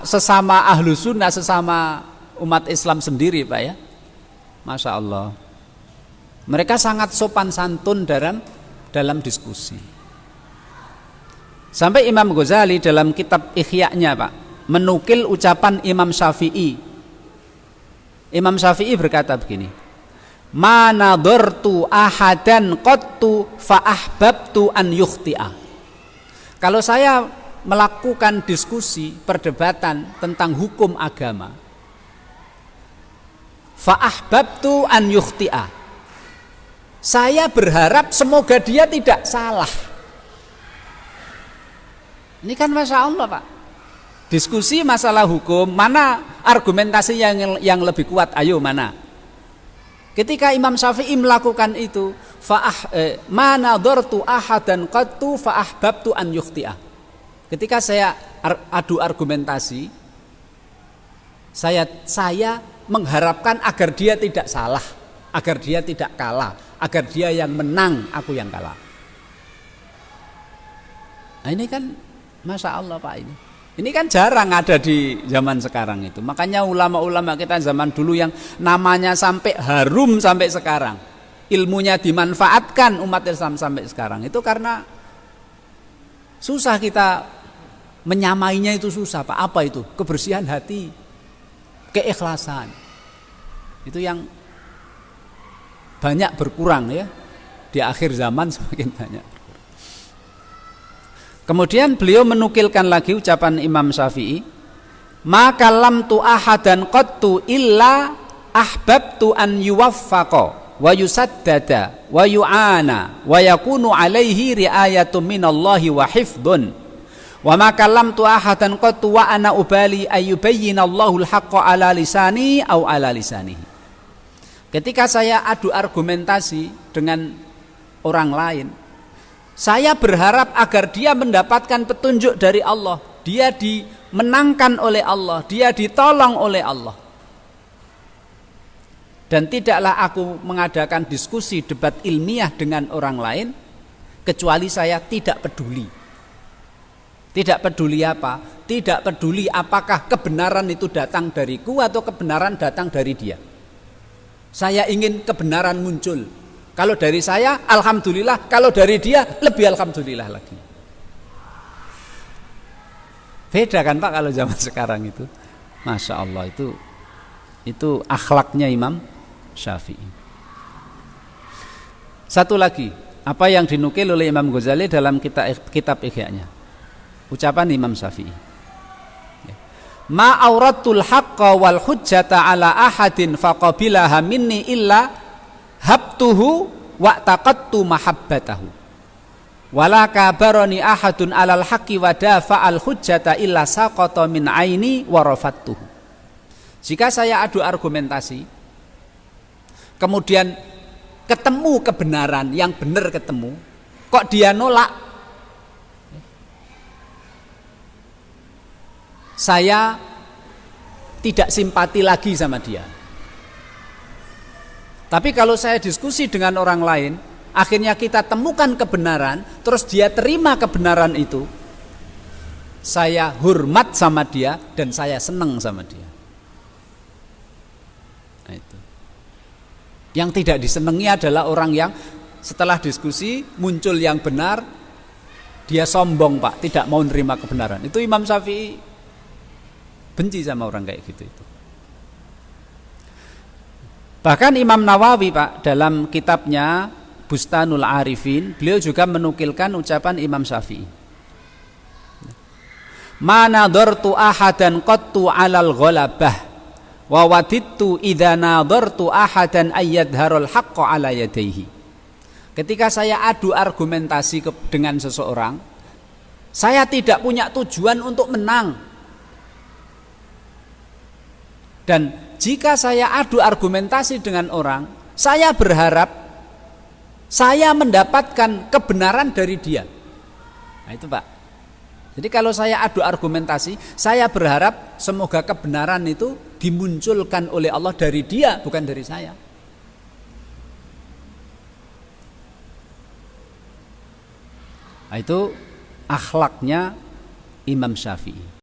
sesama ahlu sunnah, sesama umat Islam sendiri, Pak ya. Masya Allah, mereka sangat sopan santun dalam diskusi. Sampai Imam Ghazali dalam kitab Ihya-nya, Pak, menukil ucapan Imam Syafi'i. Imam Syafi'i berkata begini, "Ma nadhartu ahadan qattu fa ahbabtu an yukhti'a." Kalau saya melakukan diskusi, perdebatan tentang hukum agama, fa ahbabtu an yukhti'a, saya berharap semoga dia tidak salah. Ini kan Masya Allah, Pak. Diskusi masalah hukum, mana argumentasi yang lebih kuat? Ayo, mana? Ketika Imam Syafi'i melakukan itu, ma nadhartu ahadan qattu fa ahbabtu an yukhti'a. Ketika saya adu argumentasi, saya mengharapkan agar dia tidak salah, agar dia tidak kalah, agar dia yang menang, aku yang kalah. Nah, ini kan Masya Allah, Pak, ini kan jarang ada di zaman sekarang itu. Makanya ulama-ulama kita zaman dulu yang namanya sampai harum sampai sekarang, ilmunya dimanfaatkan umat Islam sampai sekarang, itu karena susah kita menyamainya, itu susah, Pak. Apa itu? Kebersihan hati, keikhlasan. Itu yang banyak berkurang ya. Di akhir zaman semakin banyak. Kemudian beliau menukilkan lagi ucapan Imam Syafi'i, "Ma kallamtu ahadan qattu illa ahbabtu an yuwaffaqa wa yusaddada wa yu'ana wa yakunu alaihi ri'ayatun minallahi wa hifdun. Wa ma kallamtu ahadan qattu wa ana ubali ayyubayyina Allahul haqqa ala lisani au ala lisanihi." Ketika saya adu argumentasi dengan orang lain, saya berharap agar dia mendapatkan petunjuk dari Allah, dia dimenangkan oleh Allah, dia ditolong oleh Allah. Dan tidaklah aku mengadakan diskusi debat ilmiah dengan orang lain kecuali saya tidak peduli. Tidak peduli apa? Tidak peduli apakah kebenaran itu datang dariku atau kebenaran datang dari dia. Saya ingin kebenaran muncul. Kalau dari saya, alhamdulillah. Kalau dari dia, lebih alhamdulillah lagi. Beda kan, Pak, kalau zaman sekarang itu. Masya Allah, itu akhlaknya Imam Syafi'i. Satu lagi, apa yang dinukil oleh Imam Ghazali dalam kitab Ihya-nya. Ucapan Imam Syafi'i, "Ma auratul haqqa wal hujjata ala ahadin faqabilaha minni illa habtuhu wa taqattu mahabbatahu wala kabarani ahadun alal haqqi wa dafa'al hujjata illa saqata min aini wa rafattuhu." Jika saya adu argumentasi, kemudian ketemu kebenaran, yang benar ketemu, kok dia nolak, saya tidak simpati lagi sama dia. Tapi kalau saya diskusi dengan orang lain, akhirnya kita temukan kebenaran, terus dia terima kebenaran itu, saya hormat sama dia dan saya senang sama dia. Nah, itu. Yang tidak disenangi adalah orang yang setelah diskusi muncul yang benar, dia sombong, Pak, tidak mau menerima kebenaran. Itu Imam Syafi'i benci sama orang kayak gitu itu. Bahkan Imam Nawawi, Pak, dalam kitabnya Bustanul Arifin, beliau juga menukilkan ucapan Imam Syafi'i. "Ma nadhartu ahadan qattu 'alal ghalabah wa wadittu idza nadhartu ahadan ayyadharul haqqa 'ala yadayhi." Ketika saya adu argumentasi dengan seseorang, saya tidak punya tujuan untuk menang. Dan jika saya adu argumentasi dengan orang, saya berharap saya mendapatkan kebenaran dari dia. Nah, itu, Pak. Jadi kalau saya adu argumentasi, saya berharap semoga kebenaran itu dimunculkan oleh Allah dari dia, bukan dari saya. Nah, itu akhlaknya Imam Syafi'i.